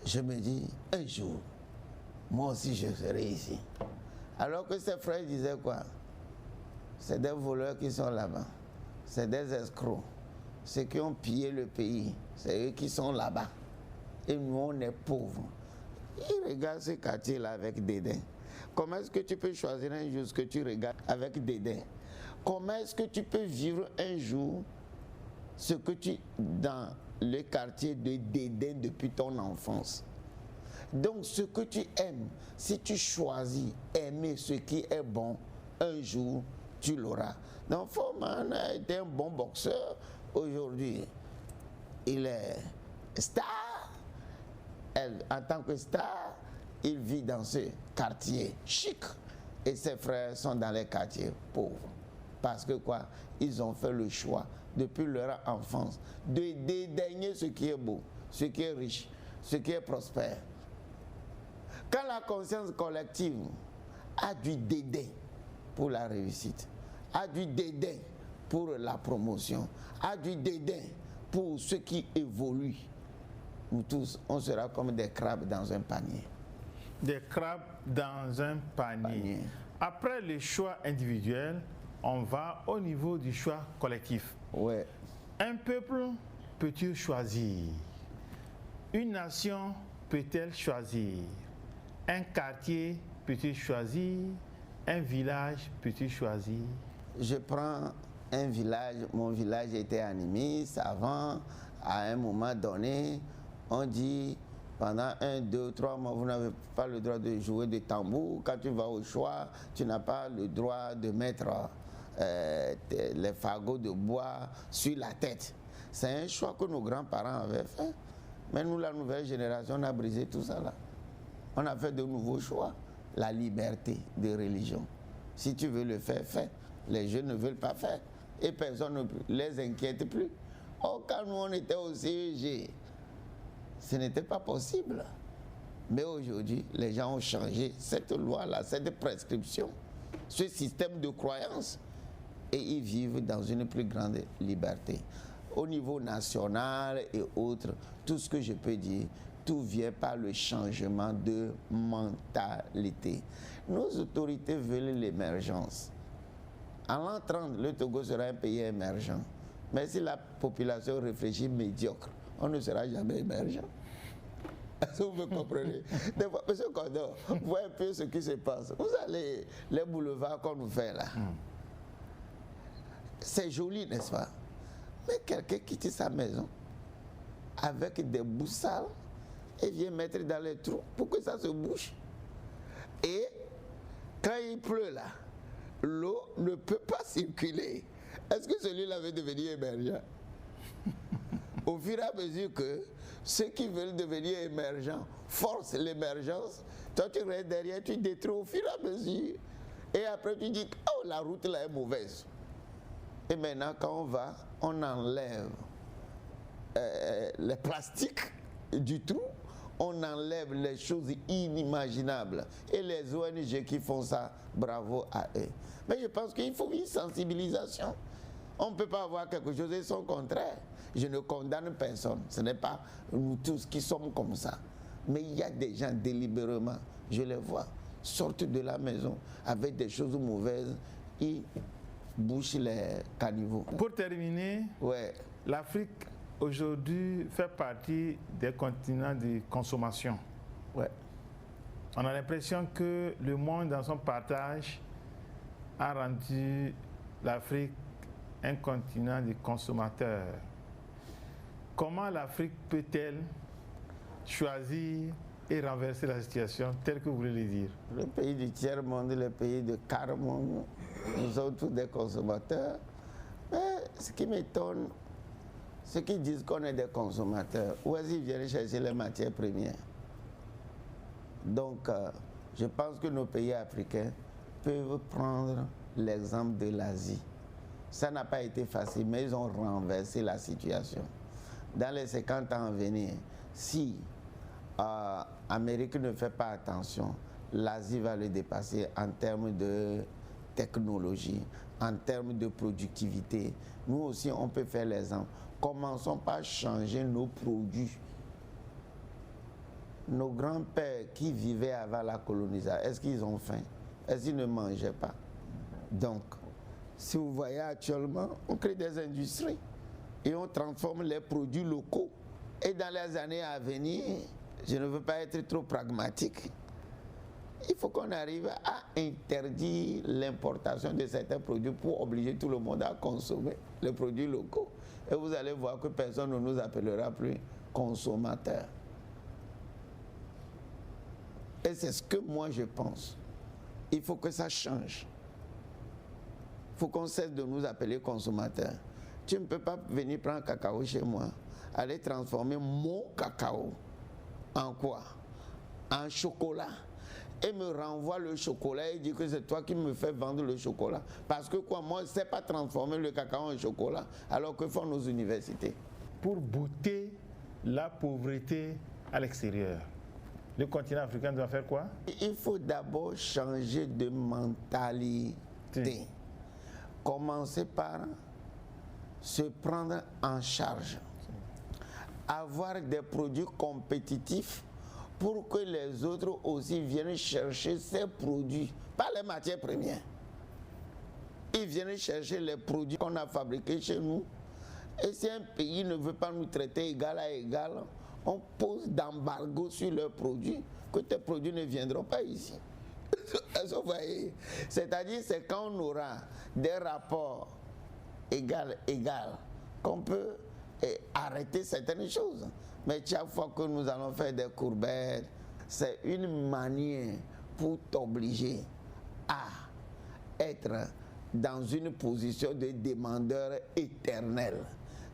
Speaker 2: je me dis, un jour, moi aussi je serai ici. Alors que ses frères disaient quoi? C'est des voleurs qui sont là-bas, c'est des escrocs, ceux qui ont pillé le pays, c'est eux qui sont là-bas. Et nous, on est pauvres. Ils regardent ce quartier-là avec dédain. Comment est-ce que tu peux choisir un jour ce que tu regardes avec dédain? Comment est-ce que tu peux vivre un jour ce que tu dans le quartier de dédain depuis ton enfance? Donc ce que tu aimes, si tu choisis aimer ce qui est bon, un jour tu l'auras. Donc Foreman a été un bon boxeur. Aujourd'hui, il est star. En tant que star, il vit dans ce quartier chic Et ses frères sont dans les quartiers pauvres. Parce que quoi? Ils ont fait le choix, depuis leur enfance, de dédaigner ce qui est beau, ce qui est riche, ce qui est prospère. Quand la conscience collective a du dédain pour la réussite, a du dédain pour la promotion, a du dédain pour ce qui évolue, nous tous, on sera comme des crabes dans un panier.
Speaker 1: Des crabes dans un panier. Après le choix individuel, on va au niveau du choix collectif.
Speaker 2: Ouais.
Speaker 1: Un peuple peut-il choisir? Une nation peut-elle choisir? Un quartier peut-il choisir? Un village peut-il choisir?
Speaker 2: Je prends un village, mon village était animiste avant, à un moment donné, on dit pendant 1, 2, 3 mois, vous n'avez pas le droit de jouer de tambour. Quand tu vas au choix, tu n'as pas le droit de mettre les fagots de bois sur la tête. C'est un choix que nos grands-parents avaient fait. Mais nous, la nouvelle génération, on a brisé tout ça là. On a fait de nouveaux choix. La liberté de religion. Si tu veux le faire, fais. Les jeunes ne veulent pas faire. Et personne ne les inquiète plus. Oh, quand nous, on était au CEG, ce n'était pas possible. Mais aujourd'hui, les gens ont changé cette loi-là, cette prescription, ce système de croyance. Et ils vivent dans une plus grande liberté. Au niveau national et autres, tout ce que je peux dire, tout vient par le changement de mentalité. Nos autorités veulent l'émergence. En l'an 30, le Togo sera un pays émergent. Mais si la population réfléchit médiocre, on ne sera jamais émergent. Est-ce que vous me comprenez? Des fois, M. Condor, voyez un peu ce qui se passe. Vous allez les boulevards qu'on nous fait là. C'est joli, n'est-ce pas? Mais quelqu'un quitte sa maison avec des bouts sales et vient mettre dans les trous pour que ça se bouche. Et quand il pleut là, l'eau ne peut pas circuler. Est-ce que celui-là veut devenir émergent? Au fur et à mesure que ceux qui veulent devenir émergents forcent l'émergence, toi tu restes derrière, tu détruis au fur et à mesure. Et après tu dis, oh la route là est mauvaise. Et maintenant quand on va, on enlève les plastiques du trou, on enlève les choses inimaginables. Et les ONG qui font ça, bravo à eux. Mais je pense qu'il faut une sensibilisation. On ne peut pas avoir quelque chose de son contraire. Je ne condamne personne. Ce n'est pas nous tous qui sommes comme ça. Mais il y a des gens délibérément, je les vois, sortent de la maison avec des choses mauvaises, ils bouchent les caniveaux.
Speaker 1: Pour terminer,
Speaker 2: ouais.
Speaker 1: L'Afrique aujourd'hui fait partie des continents de consommation.
Speaker 2: Ouais.
Speaker 1: On a l'impression que le monde dans son partage a rendu l'Afrique un continent de consommateurs. Comment l'Afrique peut-elle choisir et renverser la situation telle que vous voulez le dire?
Speaker 2: Le pays du tiers-monde, le pays de quart-monde, nous sommes tous des consommateurs. Mais ce qui m'étonne, ceux qui disent qu'on est des consommateurs, où est-ce qu'ils viennent chercher les matières premières? Donc, je pense que nos pays africains peuvent prendre l'exemple de l'Asie. Ça n'a pas été facile, mais ils ont renversé la situation. Dans les 50 ans à venir, si l'Amérique ne fait pas attention, l'Asie va le dépasser en termes de technologie, en termes de productivité. Nous aussi, on peut faire l'exemple. Commençons par changer nos produits. Nos grands-pères qui vivaient avant la colonisation, est-ce qu'ils ont faim? Est-ce qu'ils ne mangeaient pas? Donc, si vous voyez actuellement, on crée des industries et on transforme les produits locaux. Et dans les années à venir, je ne veux pas être trop pragmatique, il faut qu'on arrive à interdire l'importation de certains produits pour obliger tout le monde à consommer les produits locaux. Et vous allez voir que personne ne nous appellera plus consommateurs. Et c'est ce que moi je pense. Il faut que ça change. Il faut qu'on cesse de nous appeler consommateurs. Tu ne peux pas venir prendre un cacao chez moi, aller transformer mon cacao en quoi? En chocolat. et me renvoie le chocolat et dit que c'est toi qui me fais vendre le chocolat. Parce que quoi, moi, je ne sais pas transformer le cacao en chocolat, alors que font nos universités.
Speaker 1: Pour bouter la pauvreté à l'extérieur, le continent africain doit faire quoi?
Speaker 2: Il faut d'abord changer de mentalité.
Speaker 1: Si.
Speaker 2: Commencer par se prendre en charge. Avoir des produits compétitifs pour que les autres aussi viennent chercher ces produits, pas les matières premières. Ils viennent chercher les produits qu'on a fabriqués chez nous. Et si un pays ne veut pas nous traiter égal à égal, on pose d'embargo sur leurs produits, que tes produits ne viendront pas ici. C'est-à-dire, c'est quand on aura des rapports égal qu'on peut arrêter certaines choses. Mais chaque fois que nous allons faire des courbettes, c'est une manière pour t'obliger à être dans une position de demandeur éternel.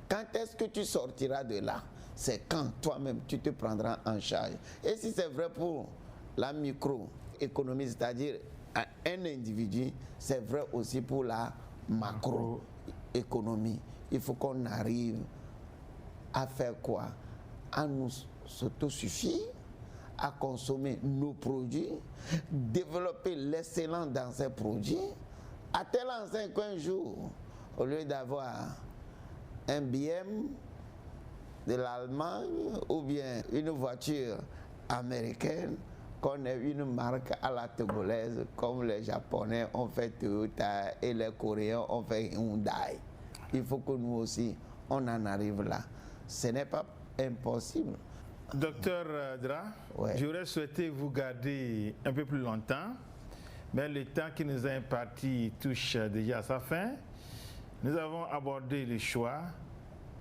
Speaker 2: Quand est-ce que tu sortiras de là? C'est quand toi-même tu te prendras en charge. Et si c'est vrai pour la microéconomie, c'est-à-dire un individu, c'est vrai aussi pour la macroéconomie. Il faut qu'on arrive à faire quoi? À nous s'autosuffire, à consommer nos produits, développer l'excellence dans ces produits, à tel enseigne qu'un jour, au lieu d'avoir un BM de l'Allemagne ou bien une voiture américaine, qu'on ait une marque à la togolaise, comme les Japonais ont fait Toyota et les Coréens ont fait Hyundai. Il faut que nous aussi, on en arrive là. Ce n'est pas impossible.
Speaker 1: Docteur Dra,
Speaker 2: Ouais.
Speaker 1: j'aurais souhaité vous garder un peu plus longtemps, mais le temps qui nous est imparti touche déjà à sa fin. Nous avons abordé les choix.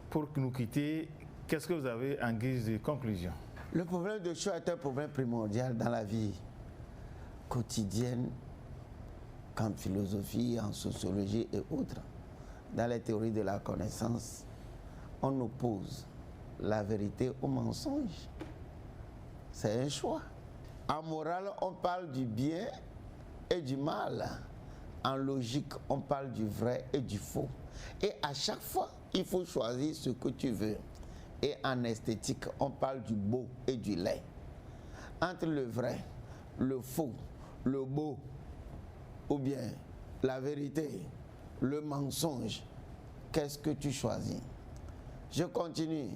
Speaker 1: Pour nous quitter, qu'est-ce que vous avez en guise de conclusion?
Speaker 2: Le problème de choix est un problème primordial dans la vie quotidienne, qu'en philosophie, en sociologie et autres. Dans les théories de la connaissance, on oppose la vérité au mensonge. C'est un choix. En morale, on parle du bien et du mal. En logique, on parle du vrai et du faux. Et à chaque fois, il faut choisir ce que tu veux. Et en esthétique, on parle du beau et du laid. Entre le vrai, le faux, le beau, ou bien la vérité, le mensonge, qu'est-ce que tu choisis? Je continue.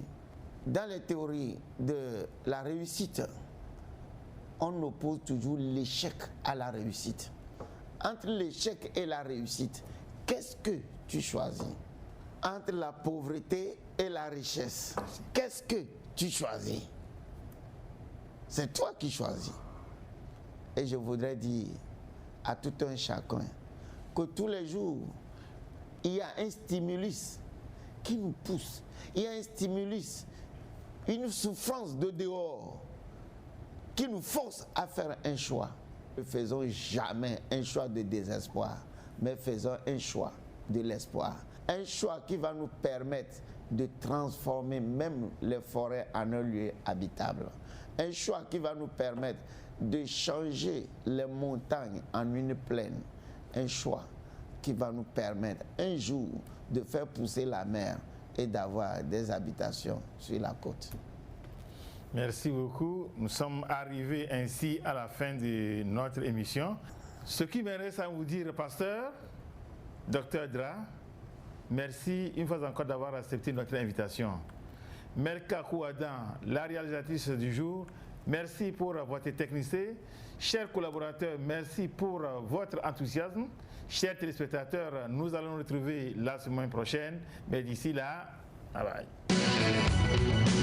Speaker 2: Dans les théories de la réussite, on oppose toujours l'échec à la réussite. Entre l'échec et la réussite, qu'est-ce que tu choisis? Entre la pauvreté et la richesse, qu'est-ce que tu choisis? C'est toi qui choisis. Et je voudrais dire à tout un chacun que tous les jours, il y a un stimulus qui nous pousse. Il y a un stimulus, une souffrance de dehors qui nous force à faire un choix. Ne faisons jamais un choix de désespoir, mais faisons un choix de l'espoir. Un choix qui va nous permettre de transformer même les forêts en un lieu habitable. Un choix qui va nous permettre de changer les montagnes en une plaine. Un choix qui va nous permettre un jour de faire pousser la mer et d'avoir des habitations sur la côte.
Speaker 1: Merci beaucoup. Nous sommes arrivés ainsi à la fin de notre émission. Ce qui me reste à vous dire, pasteur, docteur Dra, merci une fois encore d'avoir accepté notre invitation. Merka Kouadan, la réalisatrice du jour, merci pour votre technicité. Chers collaborateurs, merci pour votre enthousiasme. Chers téléspectateurs, nous allons nous retrouver la semaine prochaine. Mais d'ici là, bye bye.